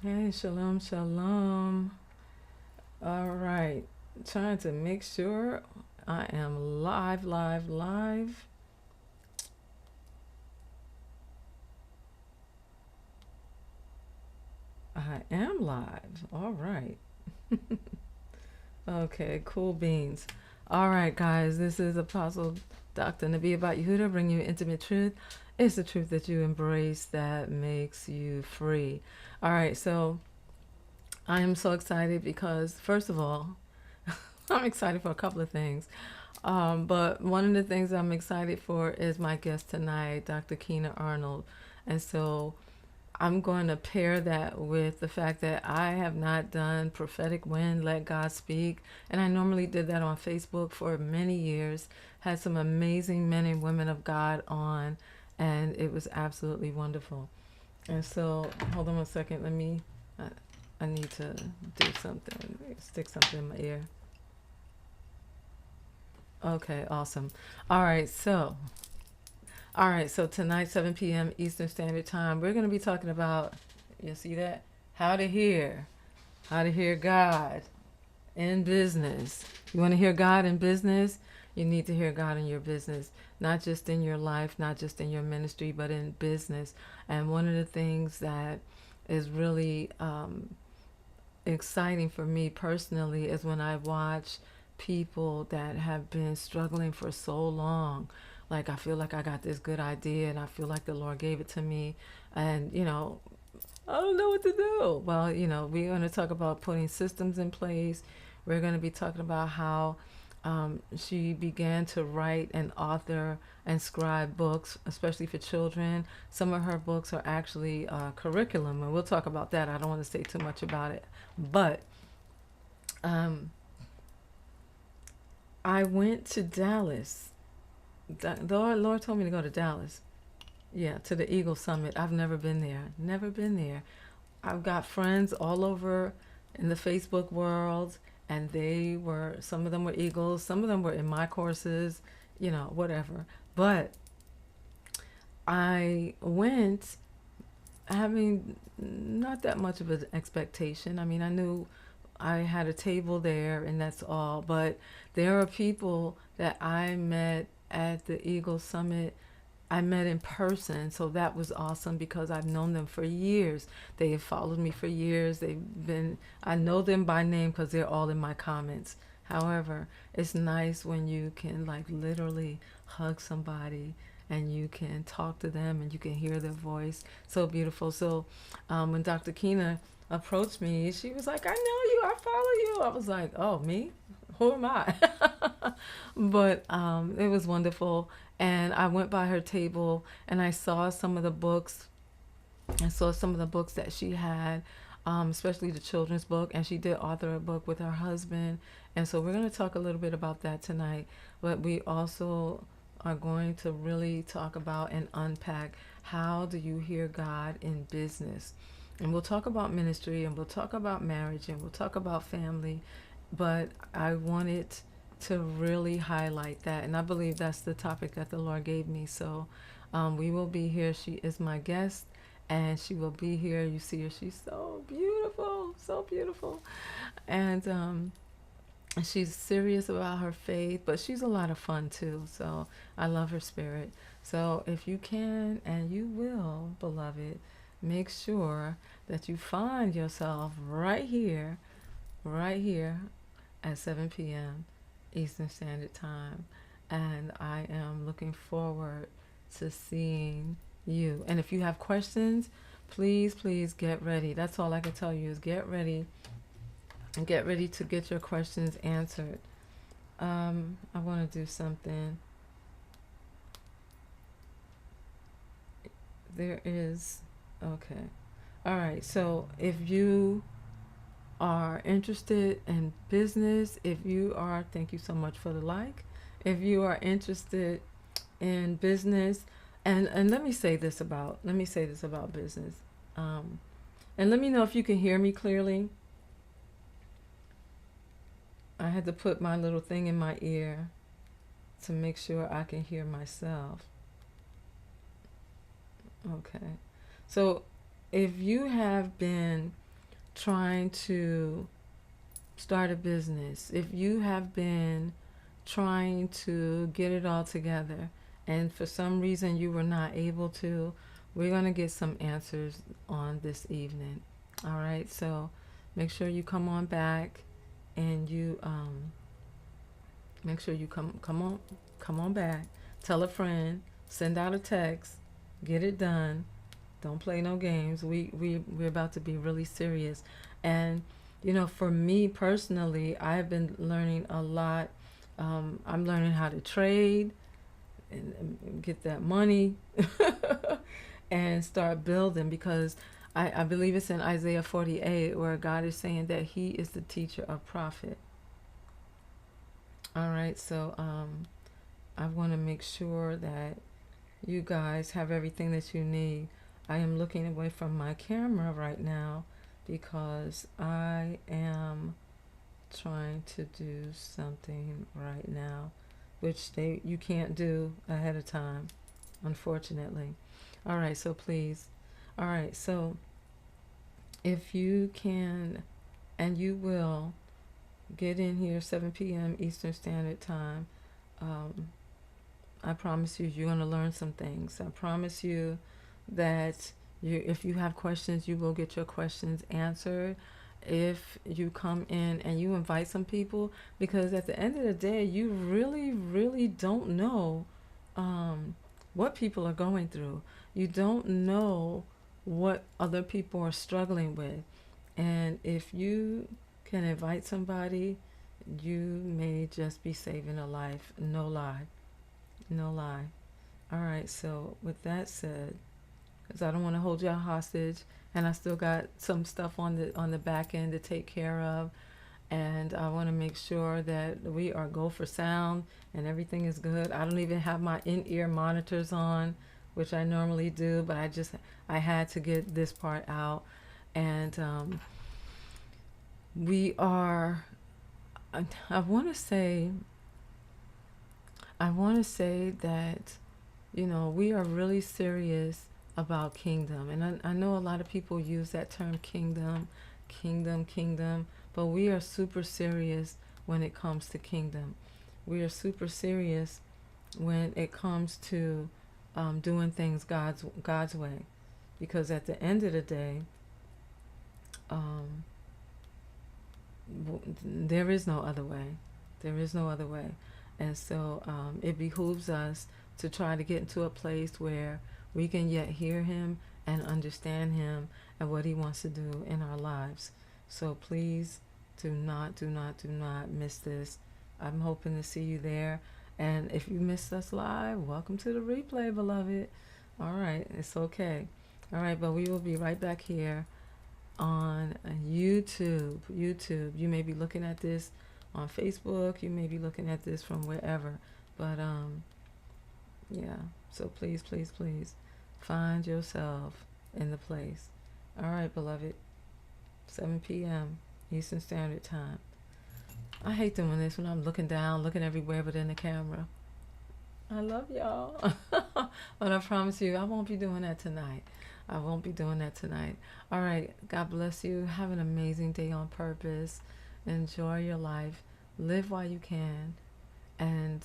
Hey, shalom, shalom. All right, trying to make sure I am live, live, live. I am live. All right. Okay, cool beans. All right, guys, this is Apostle Dr. Nabi about Yehuda, bringing you intimate truth. It's the truth that you embrace that makes you free. All right, so I am so excited because, first of all, I'm excited for a couple of things. But one of the things I'm excited for is my guest tonight, Dr. Kina Arnold. And so I'm going to pair that with the fact that I have not done prophetic wind, let God speak. And I normally did that on Facebook for many years, had some amazing men and women of God on, and it was absolutely wonderful. And so, hold on one second. I, I need to do something, stick something in my ear. Okay, awesome. All right, so tonight, 7 p.m. Eastern Standard Time, we're going to be talking about, you see that? How to hear, how to hear God in business. You want to hear God in business? You need to hear God in your business, not just in your life, not just in your ministry, but in business. And one of the things that is really exciting for me personally is when I watch people that have been struggling for so long. Like, I feel like I got this good idea and I feel like the Lord gave it to me, and I don't know what to do. Well, we're going to talk about putting systems in place. We're going to be talking about how she began to write and author and scribe books, especially for children. Some of her books are actually curriculum, and we'll talk about that. I don't want to say too much about it. But um, I went to Dallas. The Lord told me to go to Dallas. Yeah, to the Eagle Summit. I've never been there. Never been there. I've got friends all over in the Facebook world, and some of them were Eagles, some of them were in my courses, whatever. But I went having not that much of an expectation. I mean, I knew I had a table there and that's all, but there are people that I met at the Eagle Summit. I met in person, so that was awesome because I've known them for years. They have followed me for years. I know them by name because they're all in my comments. However, it's nice when you can like literally hug somebody and you can talk to them and you can hear their voice. So beautiful. So when Dr. Kina approached me, she was like, I know you, I follow you. I was like, oh, me? Who am I? But it was wonderful. And I went by her table and I saw some of the books. I saw some of the books that she had, especially the children's book. And she did author a book with her husband. And so we're going to talk a little bit about that tonight. But we also are going to really talk about and unpack how do you hear God in business. And we'll talk about ministry and we'll talk about marriage and we'll talk about family. But I wanted to really highlight that. And I believe that's the topic that the Lord gave me. So we will be here. She is my guest and she will be here. You see her. She's so beautiful, so beautiful. And she's serious about her faith, but she's a lot of fun too. So I love her spirit. So if you can and you will, beloved, make sure that you find yourself right here at 7 p.m. Eastern Standard Time. And I am looking forward to seeing you. And if you have questions, please, please get ready. That's all I can tell you is get ready and get ready to get your questions answered. I want to do something. There is, okay. All right. So if you are interested in business, if you are, thank you so much for the like. If you are interested in business, and let me say this about business, and let me know if you can hear me clearly. I had to put my little thing in my ear to make sure I can hear myself. Okay. So if you have been trying to start a business, if you have been trying to get it all together and for some reason you were not able to, we're going to get some answers on this evening. All right, so make sure you come on back and you make sure you come on back, tell a friend, send out a text, get it done. Don't play no games. We're about to be really serious. And for me personally, I've been learning a lot. I'm learning how to trade and get that money and start building, because I believe it's in Isaiah 48 where God is saying that He is the teacher of profit. All right, so I want to make sure that you guys have everything that you need. I am looking away from my camera right now because I am trying to do something right now, which you can't do ahead of time, unfortunately. All right, so please. All right, so if you can and you will get in here 7 p.m. Eastern Standard Time, I promise you, you're going to learn some things. I promise you that if you have questions, you will get your questions answered. If you come in and you invite some people, because at the end of the day, you really, really don't know what people are going through. You don't know what other people are struggling with. And if you can invite somebody, you may just be saving a life. No lie. No lie. All right, so with that said, because I don't want to hold y'all hostage, and I still got some stuff on the back end to take care of, and I want to make sure that we are go for sound and everything is good. I don't even have my in-ear monitors on, which I normally do, but I had to get this part out, and we are. I want to say. I want to say that, we are really serious about kingdom. And I know a lot of people use that term kingdom, kingdom, but we are super serious when it comes to kingdom. We are super serious when it comes to doing things God's way. Because at the end of the day, there is no other way. There is no other way. And so it behooves us to try to get into a place where we can yet hear Him and understand Him and what He wants to do in our lives. So please do not miss this. I'm hoping to see you there. And if you missed us live, welcome to the replay, beloved. All right, it's okay. All right, but we will be right back here on YouTube. You may be looking at this on Facebook, you may be looking at this from wherever, but yeah, so please find yourself in the place. All right, beloved, 7 p.m. Eastern Standard Time. I hate doing this when I'm looking down, looking everywhere but in the camera. I love y'all. But I promise you, I won't be doing that tonight. All right, God bless you. Have an amazing day on purpose. Enjoy your life. Live while you can. And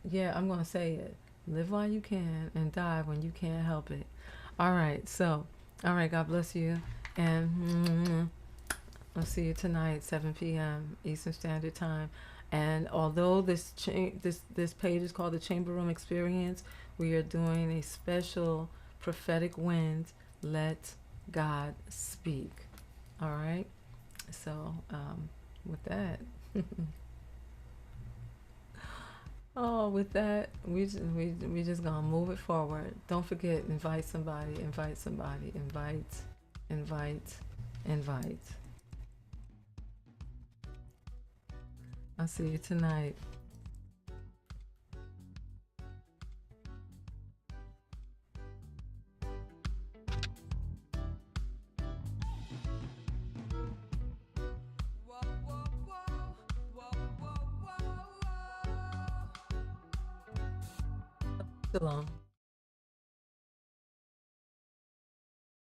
yeah, I'm going to say it. Live while you can and die when you can't help it. All right, God bless you. And I'll see you tonight, 7 p.m. Eastern Standard Time. And although this page is called the Chamber Room Experience, we are doing a special prophetic wind. Let God speak. All right. So with that, with that, we just gonna move it forward. Don't forget, invite somebody. Invite. I'll see you tonight. Shalom.